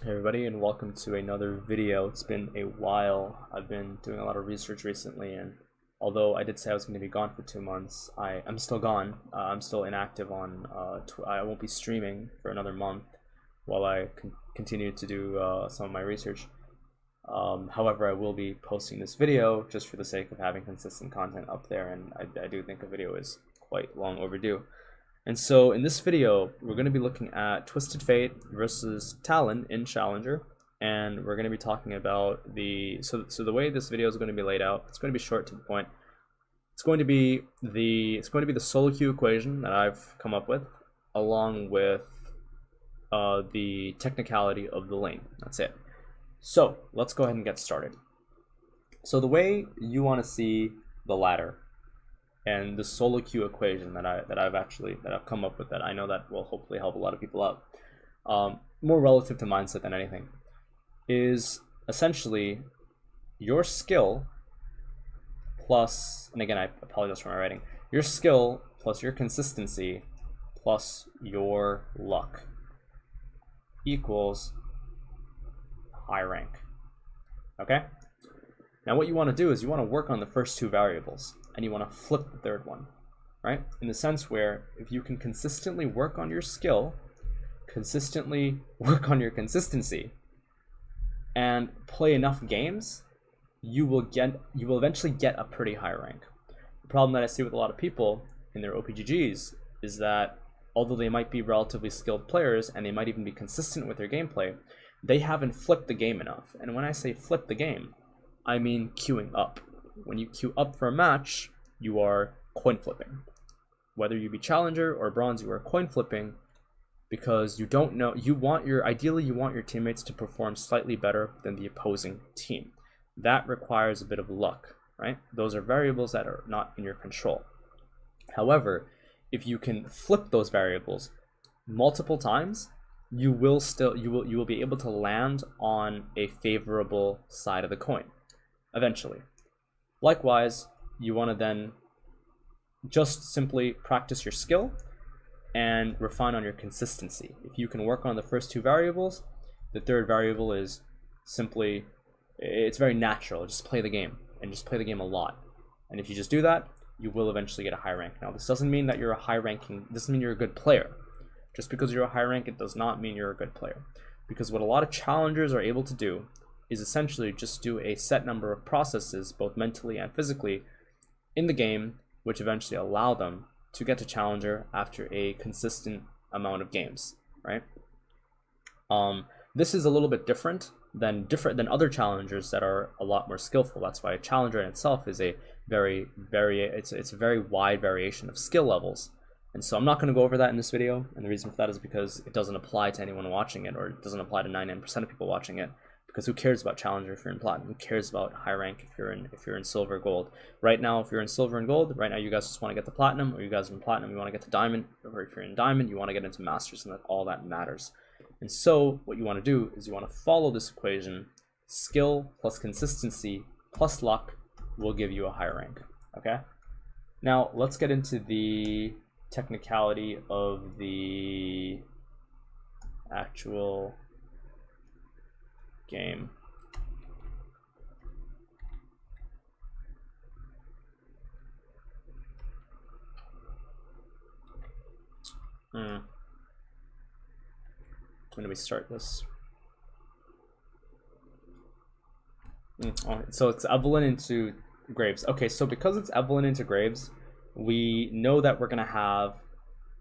Hey everybody, and welcome to another video. It's been a while. I've been doing a lot of research recently, and although I did say I was going to be gone for 2 months, I'm still gone. I'm still inactive on I won't be streaming for another month while I continue to do some of my research. However, I will be posting this video just for the sake of having consistent content up there, and I do think a video is quite long overdue. And so in this video, we're going to be looking at Twisted Fate versus Talon in Challenger, and we're going to be talking about so the way this video is going to be laid out. It's going to be short to the point. It's going to be the solo queue equation that I've come up with, along with the technicality of the lane. That's it. So let's go ahead and get started. So the way you want to see the ladder and the solo queue equation that I've come up with, that I know that will hopefully help a lot of people out, more relative to mindset than anything, is essentially your skill plus, and again I apologize for my writing, your skill plus your consistency plus your luck equals high rank. Okay? Now what you want to do is you want to work on the first two variables, and you want to flip the third one, right? In the sense where if you can consistently work on your skill, consistently work on your consistency, and play enough games, you will eventually get a pretty high rank. The problem that I see with a lot of people in their OPGGs is that although they might be relatively skilled players and they might even be consistent with their gameplay, they haven't flipped the game enough. And when I say flip the game, I mean queuing up. When you queue up for a match, you are coin flipping. Whether you be challenger or bronze, you are coin flipping because you don't know, ideally you want your teammates to perform slightly better than the opposing team. That requires a bit of luck, right? Those are variables that are not in your control. However, if you can flip those variables multiple times, you will be able to land on a favorable side of the coin eventually. Likewise, you want to then just simply practice your skill and refine on your consistency. If you can work on the first two variables, the third variable is simply, it's very natural. Just play the game, and just play the game a lot. And if you just do that, you will eventually get a high rank. Now, this doesn't mean that you're a high ranking, this doesn't mean you're a good player. Just because you're a high rank, it does not mean you're a good player. Because what a lot of challengers are able to do is essentially just do a set number of processes, both mentally and physically, in the game, which eventually allow them to get to challenger after a consistent amount of games, right? This is a little bit different than other challengers that are a lot more skillful. That's why a challenger in itself is a it's a very wide variation of skill levels. And so I'm not going to go over that in this video, and the reason for that is because it doesn't apply to anyone watching it, or it doesn't apply to 99% of people watching it. Because who cares about challenger if you're in platinum? Who cares about high rank if you're in silver, gold? Right now, if you're in silver and gold, right now you guys just want to get to platinum, or you guys are in platinum, you want to get to diamond, or if you're in diamond, you want to get into masters, and that all that matters. And so what you want to do is you want to follow this equation. Skill plus consistency plus luck will give you a higher rank. Okay. Now let's get into the technicality of the actual game. When do we start this? So it's Evelyn into Graves. Okay, so because it's Evelyn into Graves, we know that we're gonna have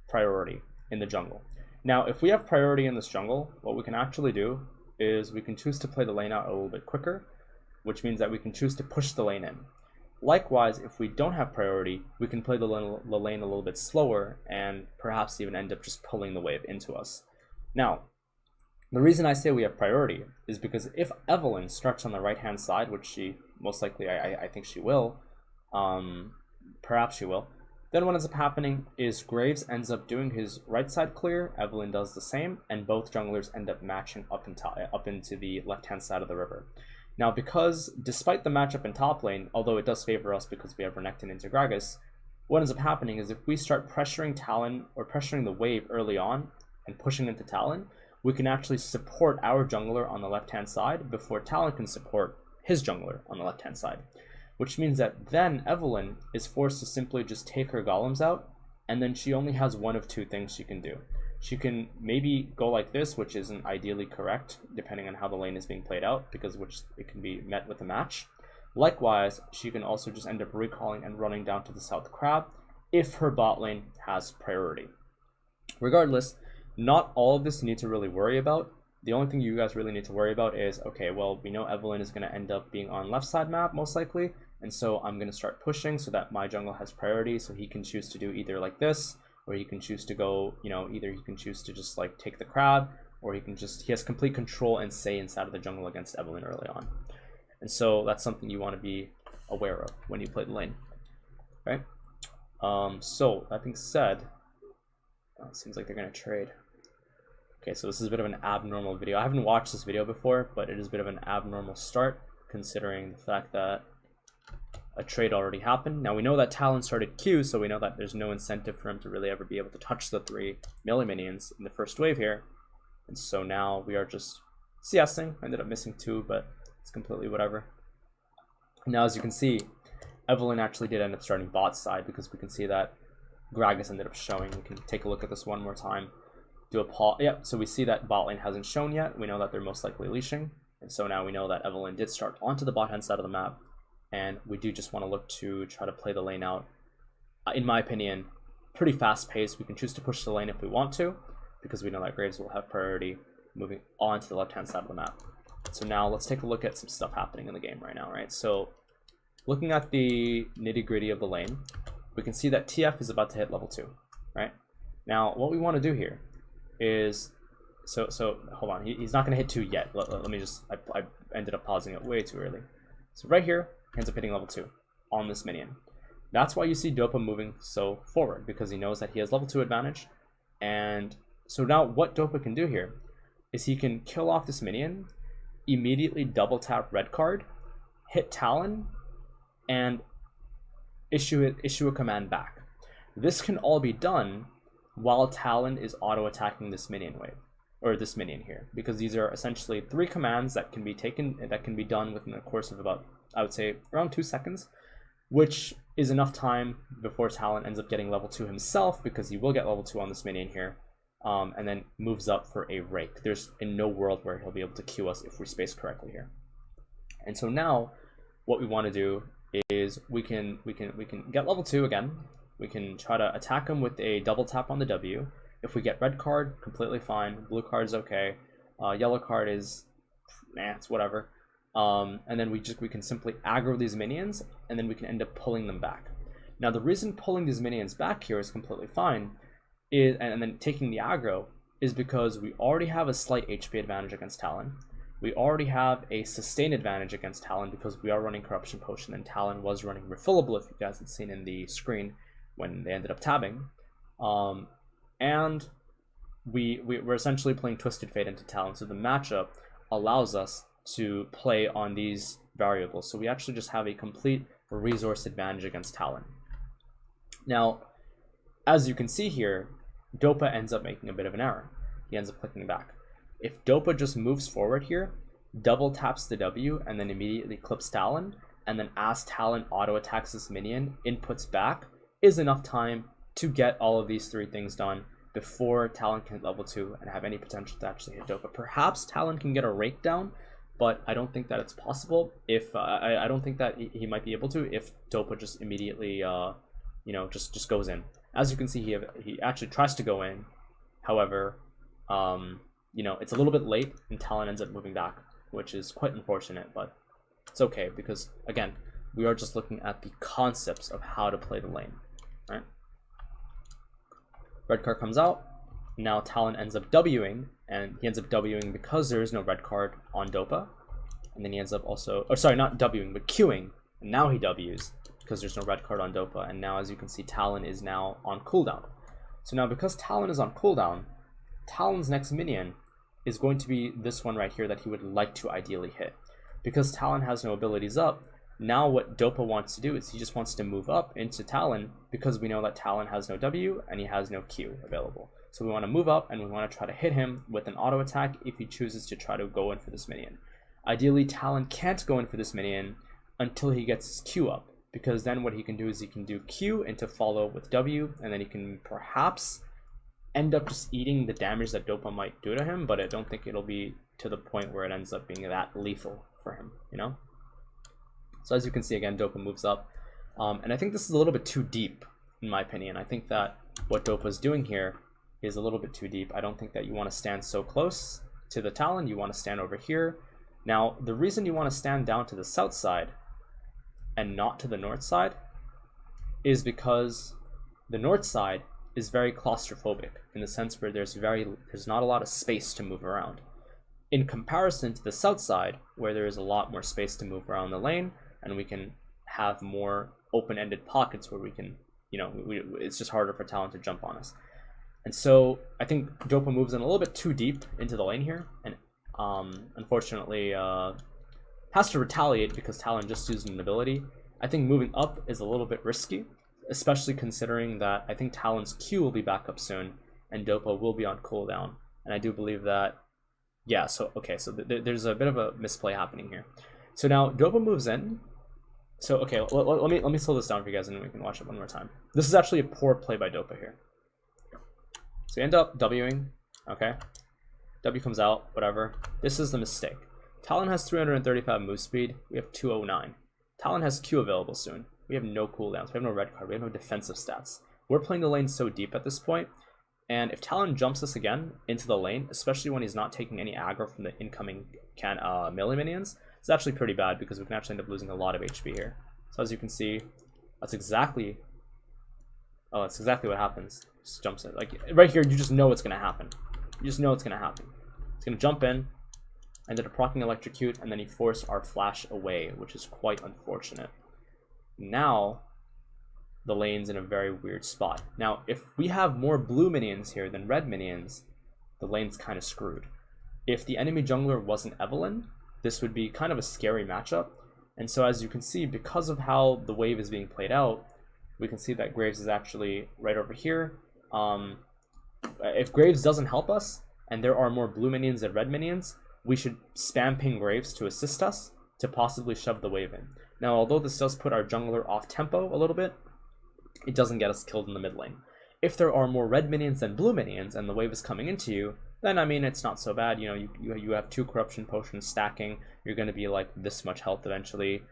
priority in the jungle. Now, if we have priority in this jungle, what we can actually do is we can choose to play the lane out a little bit quicker, which means that we can choose to push the lane in. Likewise, if we don't have priority, we can play the lane a little bit slower and perhaps even end up just pulling the wave into us. Now, the reason I say we have priority is because if Evelyn starts on the right-hand side, which she most likely, I think she will, perhaps she will, then what ends up happening is Graves ends up doing his right side clear, Evelyn does the same, and both junglers end up matching up into the left-hand side of the river. Now, because despite the matchup in top lane, although it does favor us because we have Renekton into Gragas, what ends up happening is if we start pressuring Talon or pressuring the wave early on and pushing into Talon, we can actually support our jungler on the left-hand side before Talon can support his jungler on the left-hand side. Which means that then Evelynn is forced to simply just take her golems out, and then she only has one of two things she can do. She can maybe go like this, which isn't ideally correct, depending on how the lane is being played out, because which it can be met with a match. Likewise, she can also just end up recalling and running down to the South Crab if her bot lane has priority. Regardless, not all of this you need to really worry about. The only thing you guys really need to worry about is, okay, well, we know Evelynn is going to end up being on left side map, most likely, and so I'm going to start pushing so that my jungle has priority, so he can choose to do either like this, or he can choose to go, you know, either he can choose to just like take the crab, or he has complete control and say inside of the jungle against Evelynn early on. And so that's something you want to be aware of when you play the lane, right? So that being said, it seems like they're going to trade. Okay, so this is a bit of an abnormal video. I haven't watched this video before, but it is a bit of an abnormal start considering the fact that a trade already happened. Now we know that Talon started Q, so we know that there's no incentive for him to really ever be able to touch the 3 melee minions in the first wave here. And so now we are just CSing. I ended up missing 2, but it's completely whatever. Now as you can see, Evelynn actually did end up starting bot side because we can see that Gragas ended up showing. We can take a look at this one more time. Do a pause. Yep, so we see that bot lane hasn't shown yet. We know that they're most likely leashing. And so now we know that Evelynn did start onto the bot hand side of the map. And we do just want to look to try to play the lane out. In my opinion, pretty fast paced. We can choose to push the lane if we want to, because we know that Graves will have priority moving on to the left hand side of the map. So now let's take a look at some stuff happening in the game right now, right? So looking at the nitty gritty of the lane, we can see that TF is about to hit level 2, right? Now what we want to do here is, so hold on, he's not going to hit 2 yet. Let me just, I ended up pausing it way too early. So right here, he ends up hitting level 2 on this minion. That's why you see Dopa moving so forward, because he knows that he has level 2 advantage. And so now what Dopa can do here is he can kill off this minion, immediately double tap red card, hit Talon, and issue a command back. This can all be done while Talon is auto attacking this minion wave, or this minion here, because these are essentially 3 commands that can be taken, that can be done within the course of about, I would say, around 2 seconds, which is enough time before Talon ends up getting level 2 himself, because he will get level 2 on this minion here, and then moves up for a rake. There's in no world where he'll be able to Q us if we space correctly here. And so now what we want to do is we can get level 2 again. We can try to attack him with a double tap on the W. If we get red card, completely fine. Blue card is okay. Yellow card is, it's whatever. And then we can simply aggro these minions, and then we can end up pulling them back. Now the reason pulling these minions back here is completely fine, and then taking the aggro, is because we already have a slight HP advantage against Talon. We already have a sustain advantage against Talon because we are running Corruption Potion, and Talon was running Refillable, if you guys had seen in the screen when they ended up tabbing. And we're essentially playing Twisted Fate into Talon, so the matchup allows us to play on these variables. So we actually just have a complete resource advantage against Talon. Now, as you can see here, Dopa ends up making a bit of an error. He ends up clicking back. If Dopa just moves forward here, double taps the W, and then immediately clips Talon, and then as Talon auto attacks this minion, inputs back, is enough time to get all of these 3 things done before Talon can hit level 2 and have any potential to actually hit Dopa. Perhaps Talon can get a rake down, but I don't think that it's possible. If I don't think that he might be able to if Dopa just immediately you know, just goes in. As you can see, he actually tries to go in. However, you know, it's a little bit late and Talon ends up moving back, which is quite unfortunate, but it's okay because, again, we are just looking at the concepts of how to play the lane, right? Red card comes out. Now Talon ends up Wing, and he ends up Wing because there is no red card on Dopa. And then he ends up also, or sorry, not Wing, but Qing. And now he Ws because there's no red card on Dopa. And now, as you can see, Talon is now on cooldown. So now because Talon is on cooldown, Talon's next minion is going to be this one right here that he would like to ideally hit. Because Talon has no abilities up, now what Dopa wants to do is he just wants to move up into Talon because we know that Talon has no W and he has no Q available. So we want to move up and we want to try to hit him with an auto attack if he chooses to try to go in for this minion. Ideally, Talon can't go in for this minion until he gets his Q up, because then what he can do is he can do Q into follow with W, and then he can perhaps end up just eating the damage that Dopa might do to him, but I don't think it'll be to the point where it ends up being that lethal for him, you know? So as you can see, again, Dopa moves up, and I think this is a little bit too deep, in my opinion. I think that what Dopa's doing here is a little bit too deep. I don't think that you want to stand so close to the Talon. You want to stand over here. Now, the reason you want to stand down to the south side and not to the north side is because the north side is very claustrophobic, in the sense where there's not a lot of space to move around, in comparison to the south side, where there is a lot more space to move around the lane, and we can have more open-ended pockets where we can, you know, it's just harder for Talon to jump on us. And so I think Dopa moves in a little bit too deep into the lane here, and unfortunately has to retaliate because Talon just used an ability. I think moving up is a little bit risky, especially considering that I think Talon's Q will be back up soon and Dopa will be on cooldown. And I do believe that, yeah, so okay, so there's a bit of a misplay happening here. So now Dopa moves in. So okay, let me slow this down for you guys and we can watch it one more time. This is actually a poor play by Dopa here. So you end up Wing, okay? W comes out, whatever. This is the mistake. Talon has 335 move speed, we have 209. Talon has Q available soon. We have no cooldowns, we have no red card, we have no defensive stats. We're playing the lane so deep at this point, and if Talon jumps us again into the lane, especially when he's not taking any aggro from the incoming melee minions, it's actually pretty bad because we can actually end up losing a lot of HP here. So as you can see, that's exactly what happens. Just jumps in. Like right here, you just know it's gonna happen. You just know it's gonna happen. It's gonna jump in, ended up proccing electrocute, and then he forced our flash away, which is quite unfortunate. Now the lane's in a very weird spot. Now if we have more blue minions here than red minions, the lane's kind of screwed. If the enemy jungler wasn't Evelynn, this would be kind of a scary matchup. And so as you can see, because of how the wave is being played out, we can see that Graves is actually right over here. If Graves doesn't help us and there are more blue minions than red minions, we should spam ping Graves to assist us to possibly shove the wave in. Now, although this does put our jungler off tempo a little bit, it doesn't get us killed in the mid lane. If there are more red minions than blue minions and the wave is coming into you, then I mean it's not so bad. You know, you have 2 corruption potions stacking. You're going to be like this much health eventually.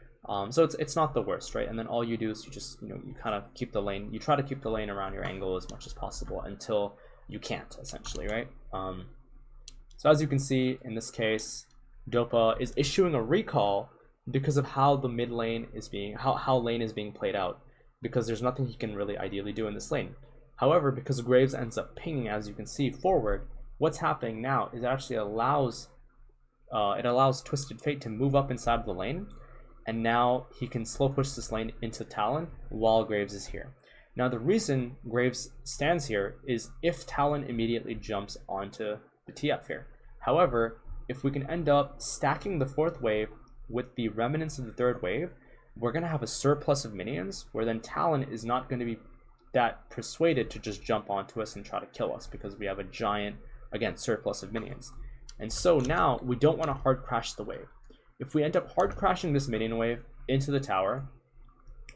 So it's not the worst, right? And then all you do is you just, you know, you kind of keep the lane. You try to keep the lane around your angle as much as possible until you can't, essentially, right? So as you can see in this case, Dopa is issuing a recall because of how the mid lane is being, how lane is being played out, because there's nothing he can really ideally do in this lane. However, because Graves ends up pinging, as you can see, forward, what's happening now is it actually allows Twisted Fate to move up inside of the lane, and now he can slow push this lane into Talon while Graves is here. Now the reason Graves stands here is if Talon immediately jumps onto the TF here. However, if we can end up stacking the 4th wave with the remnants of the 3rd wave, we're going to have a surplus of minions where then Talon is not going to be that persuaded to just jump onto us and try to kill us because we have a giant, again, surplus of minions. And so now we don't want to hard crash the wave. If we end up hard crashing this minion wave into the tower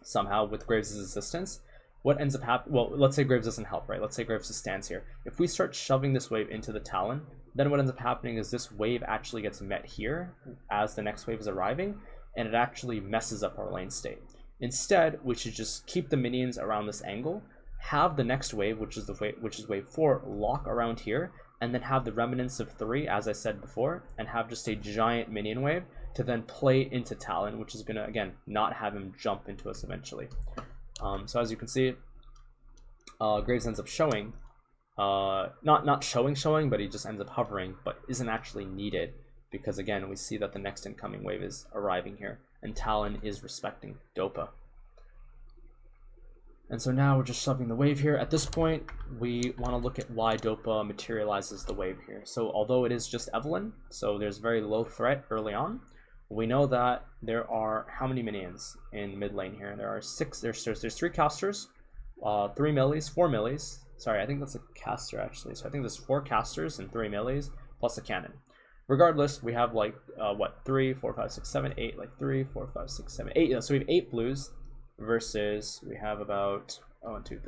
somehow with Graves' assistance, what ends up happening, well, let's say Graves doesn't help, right? Let's say Graves just stands here. If we start shoving this wave into the Talon, then what ends up happening is this wave actually gets met here as the next wave is arriving, and it actually messes up our lane state. Instead, we should just keep the minions around this angle, have the next wave, which is wave 4, lock around here, and then have the remnants of 3, as I said before, and have just a giant minion wave to then play into Talon, which is gonna, again, not have him jump into us eventually. So as you can see, Graves ends up showing, not showing, but he just ends up hovering, but isn't actually needed because, again, we see that the next incoming wave is arriving here, and Talon is respecting Dopa. And so now we're just shoving the wave here. At this point, we want to look at why Dopa materializes the wave here. So although it is just Evelynn, so there's very low threat early on, we know that there are how many minions in mid lane here? There are 6. There's 3 casters, 3 melees, 4 melees, Sorry, I think that's a caster actually. So I think there's 4 casters and 3 melees plus a cannon. Regardless, we have like what, 3, 4, 5, 6, 7, 8, like 3, 4, 5, 6, 7, 8. Yeah, so we have 8 blues versus we have about 1, 2,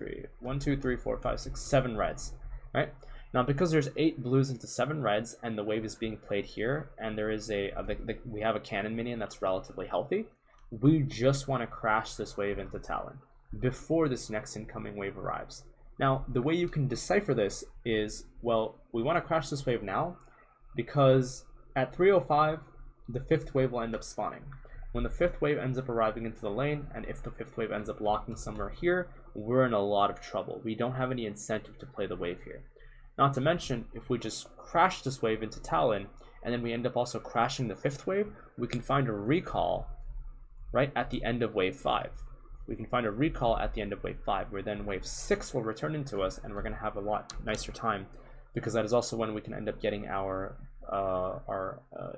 3, 4, 5, 6, 7 reds, right? Now, because there's 8 blues into 7 reds, and the wave is being played here, and there is we have a cannon minion that's relatively healthy, we just want to crash this wave into Talon before this next incoming wave arrives. Now, the way you can decipher this is, well, we want to crash this wave now because at 3:05, the 5th wave will end up spawning. When the 5th wave ends up arriving into the lane, and if the 5th wave ends up locking somewhere here, we're in a lot of trouble. We don't have any incentive to play the wave here. Not to mention, if we just crash this wave into Talon, and then we end up also crashing the 5th wave, we can find a recall right at the end of wave 5. We can find a recall at the end of wave 5, where then wave 6 will return into us, and we're going to have a lot nicer time, because that is also when we can end up getting our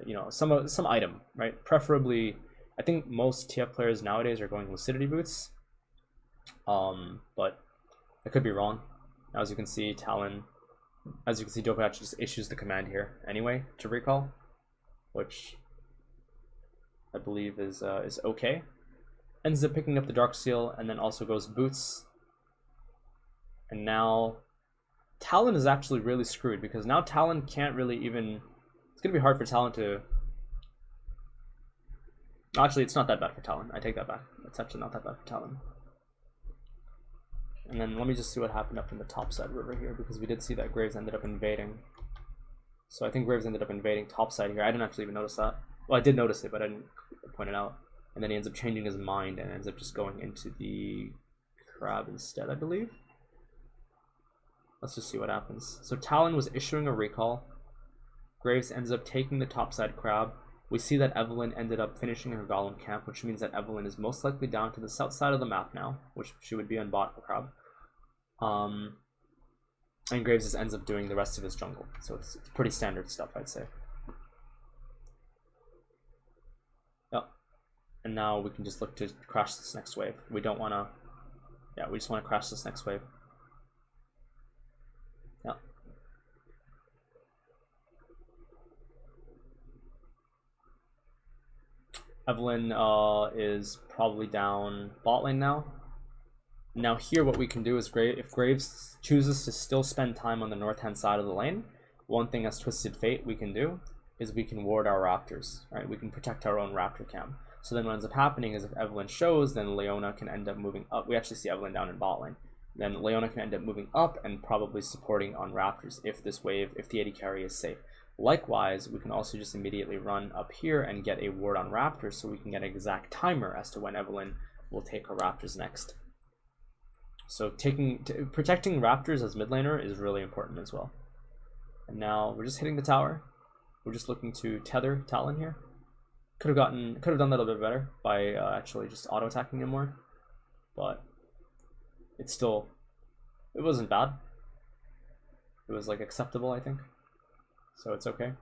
you know, some item, right? Preferably, I think most TF players nowadays are going lucidity boots, but I could be wrong. As you can see, Talon, as you can see, Dopatch just issues the command here anyway to recall, which I believe is okay. Ends up picking up the Dark Seal, and then also goes boots. And now Talon is actually really screwed, because now Talon can't really even... It's going to be hard for Talon to... Actually, it's not that bad for Talon. I take that back. It's actually not that bad for Talon. And then let me just see what happened up in the topside river here, because we did see that Graves ended up invading. So I think Graves ended up invading topside here. I didn't actually even notice that. Well, I did notice it, but I didn't point it out. And then he ends up changing his mind and ends up just going into the crab instead, I believe. Let's just see what happens. So Talon was issuing a recall. Graves ends up taking the topside crab. We see that Evelyn ended up finishing her golem camp, which means that Evelyn is most likely down to the south side of the map now, which she would be on bot for crab. And Graves just ends up doing the rest of his jungle. So it's pretty standard stuff, I'd say. Yep. And now we can just look to crash this next wave. We don't want to... Yeah, we just want to crash this next wave. Yep. Evelyn is probably down bot lane now. Now here what we can do is, if Graves chooses to still spend time on the north-hand side of the lane, one thing as Twisted Fate we can do is we can ward our raptors, right? We can protect our own raptor camp. So then what ends up happening is if Evelyn shows, then Leona can end up moving up. We actually see Evelyn down in bot lane. Then Leona can end up moving up and probably supporting on raptors if this wave, if the AD carry is safe. Likewise, we can also just immediately run up here and get a ward on raptors, so we can get an exact timer as to when Evelyn will take her raptors next. So protecting raptors as mid laner is really important as well. And now we're just hitting the tower. We're just looking to tether Talon here. Could have done that a little bit better by actually just auto attacking him more, but it wasn't bad. It was like acceptable, I think. So it's okay.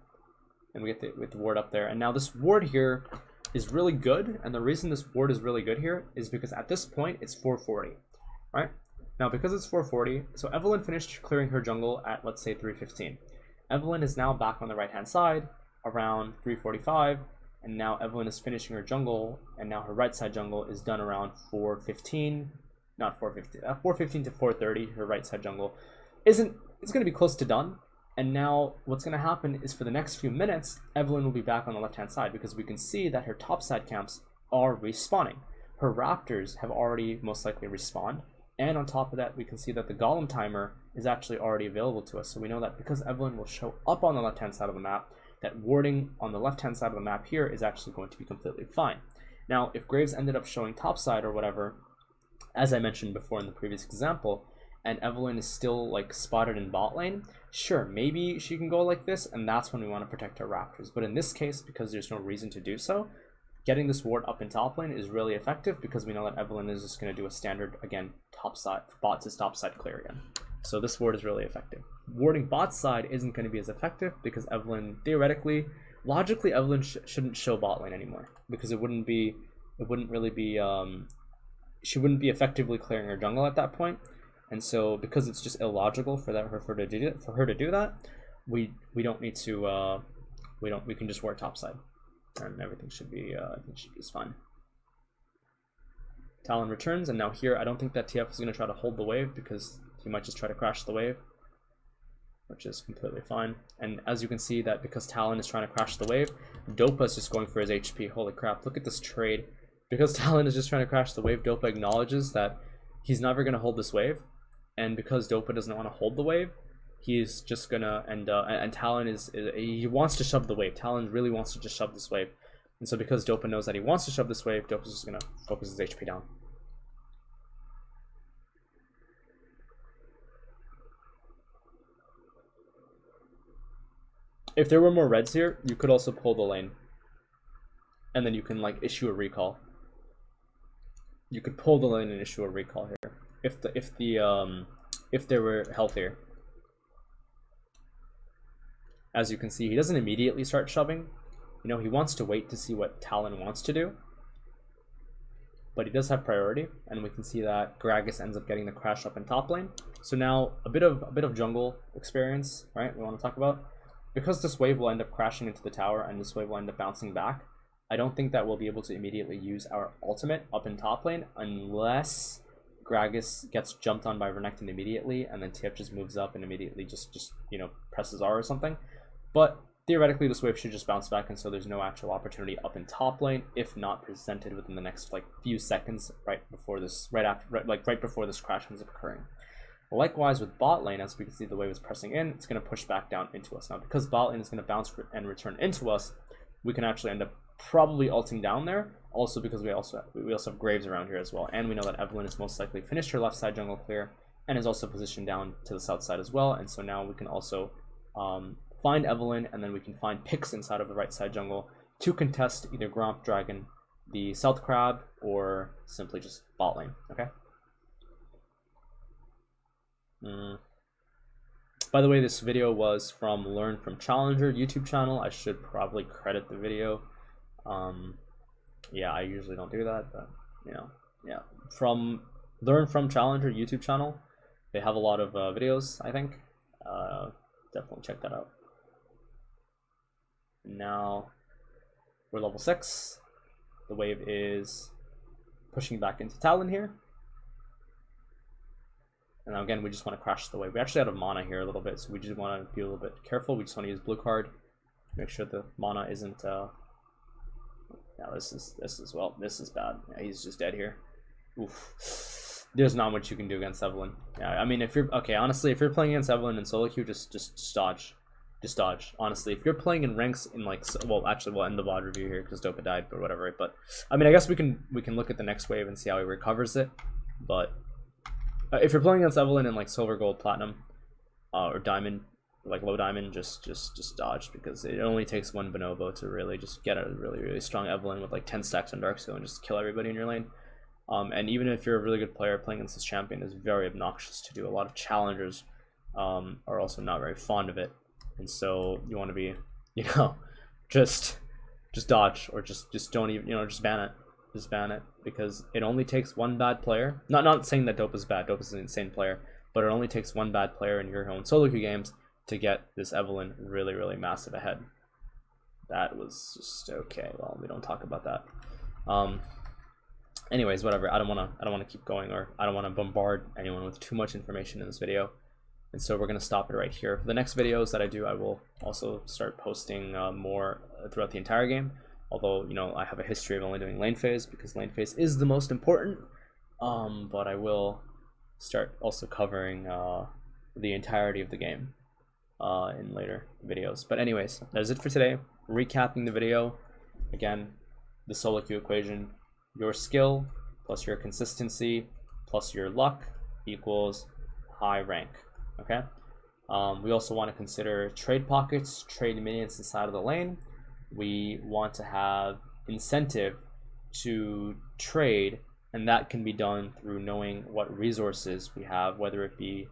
And we get the ward up there. And now this ward here is really good. And the reason this ward is really good here is because at this point it's 440, right? Now because it's 440, so Evelyn finished clearing her jungle at, let's say, 315. Evelyn is now back on the right hand side around 345. And now Evelyn is finishing her jungle. And now her right side jungle is done around 415. Not 415. 415 to 430. Her right side jungle it's going to be close to done. And now what's going to happen is for the next few minutes, Evelyn will be back on the left-hand side because we can see that her topside camps are respawning. Her raptors have already most likely respawned. And on top of that, we can see that the golem timer is actually already available to us. So we know that because Evelyn will show up on the left-hand side of the map, that warding on the left-hand side of the map here is actually going to be completely fine. Now, if Graves ended up showing topside or whatever, as I mentioned before in the previous example, and Evelyn is still like spotted in bot lane, sure, maybe she can go like this, and that's when we want to protect our raptors. But in this case, because there's no reason to do so, getting this ward up in top lane is really effective because we know that Evelyn is just going to do a standard, again, topside, bot to topside clear again. So this ward is really effective. Warding bot side isn't going to be as effective because Evelyn, theoretically, logically, Evelyn shouldn't show bot lane anymore because she wouldn't be effectively clearing her jungle at that point. And so because it's just illogical for her to do that, we don't need to we can just work topside, and everything should be just fine. Talon returns, and now here I don't think that TF is going to try to hold the wave because he might just try to crash the wave, which is completely fine. And as you can see that because Talon is trying to crash the wave, Dopa is just going for his HP. Holy crap, look at this trade. Because Talon is just trying to crash the wave, Dopa acknowledges that he's never going to hold this wave. And because Dopa doesn't want to hold the wave, he's just gonna, and Talon he wants to shove the wave. Talon really wants to just shove this wave. And so because Dopa knows that he wants to shove this wave, Dopa's just gonna focus his HP down. If there were more reds here, you could also pull the lane. And then you can like issue a recall. You could pull the lane and issue a recall here. If there were healthier. As you can see, he doesn't immediately start shoving. You know, he wants to wait to see what Talon wants to do. But he does have priority, and we can see that Gragas ends up getting the crash up in top lane. So now a bit of jungle experience, right? We want to talk about. Because this wave will end up crashing into the tower and this wave will end up bouncing back, I don't think that we'll be able to immediately use our ultimate up in top lane unless Gragas gets jumped on by Renekton immediately and then TF just moves up and immediately just you know, presses R or something. But theoretically this wave should just bounce back, and so there's no actual opportunity up in top lane if not presented within the next like few seconds right before this crash ends up occurring. Likewise with bot lane, as we can see the wave is pressing in, it's going to push back down into us. Now because bot lane is going to bounce and return into us, we can actually end up probably ulting down there, also because we also have Graves around here as well, and we know that Evelynn is most likely finished her left side jungle clear and is also positioned down to the south side as well, and so now we can also find Evelynn, and then we can find picks inside of the right side jungle to contest either Gromp, Dragon, the South Crab, or simply just bot lane, okay? By the way, this video was from Learn from Challenger YouTube channel. I should probably credit the video. Yeah, I usually don't do that, but you know, yeah. From Learn from Challenger YouTube channel, they have a lot of videos, I think. Definitely check that out. Now we're level 6. The wave is pushing back into Talon here. And now again, we just want to crash the wave. We actually out of mana here a little bit, so we just want to be a little bit careful. We just want to use blue card, make sure the mana isn't. Yeah, this is bad. Yeah, he's just dead here. Oof. There's not much you can do against Evelynn. Yeah, I mean, if you're okay, honestly, if you're playing against Evelynn in solo queue, just dodge, just dodge. Honestly, if you're playing in ranks in like, well, actually, we'll end the VOD review here because Dopa died, but whatever. But I mean, I guess we can look at the next wave and see how he recovers it, but. If you're playing against Evelynn in like silver, gold, platinum, or diamond, like low diamond, just dodge, because it only takes one bonobo to really just get a really strong Evelynn with like 10 stacks on Darkstone and just kill everybody in your lane. And even if you're a really good player, playing against this champion is very obnoxious to do. A lot of challengers are also not very fond of it, and so you want to be, you know, just dodge, or just don't even, you know, just ban it. Just ban it, because it only takes one bad player. Not saying that Dopa's bad. Dopa's an insane player, but it only takes one bad player in your own solo queue games to get this Evelynn really massive ahead. That was just okay. Well, we don't talk about that. Anyways, whatever. I don't want to keep going, or I don't want to bombard anyone with too much information in this video, and so we're gonna stop it right here. For the next videos that I do, I will also start posting more throughout the entire game. Although, you know, I have a history of only doing lane phase because lane phase is the most important. But I will start also covering the entirety of the game in later videos. But anyways, that is it for today. Recapping the video. Again, the solo queue equation. Your skill plus your consistency plus your luck equals high rank. Okay? We also want to consider trade pockets, trade minions inside of the lane. We want to have incentive to trade, and that can be done through knowing what resources we have, whether it be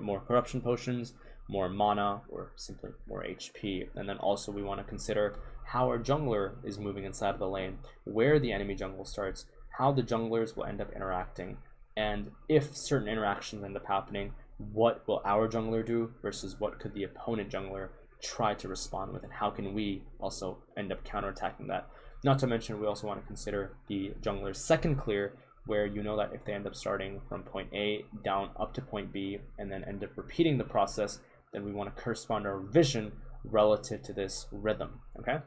more corruption potions, more mana, or simply more HP. And then also we want to consider how our jungler is moving inside of the lane, where the enemy jungle starts, how the junglers will end up interacting, and if certain interactions end up happening, what will our jungler do versus what could the opponent jungler try to respond with, and how can we also end up counterattacking that. Not to mention, we also want to consider the jungler's second clear, where you know that if they end up starting from point A down up to point B and then end up repeating the process, then we want to correspond our vision relative to this rhythm. Okay,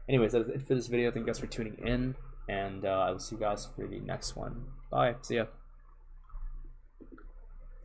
anyways, that is it for this video. Thank you guys for tuning in, and I will see you guys for the next one. Bye. See ya.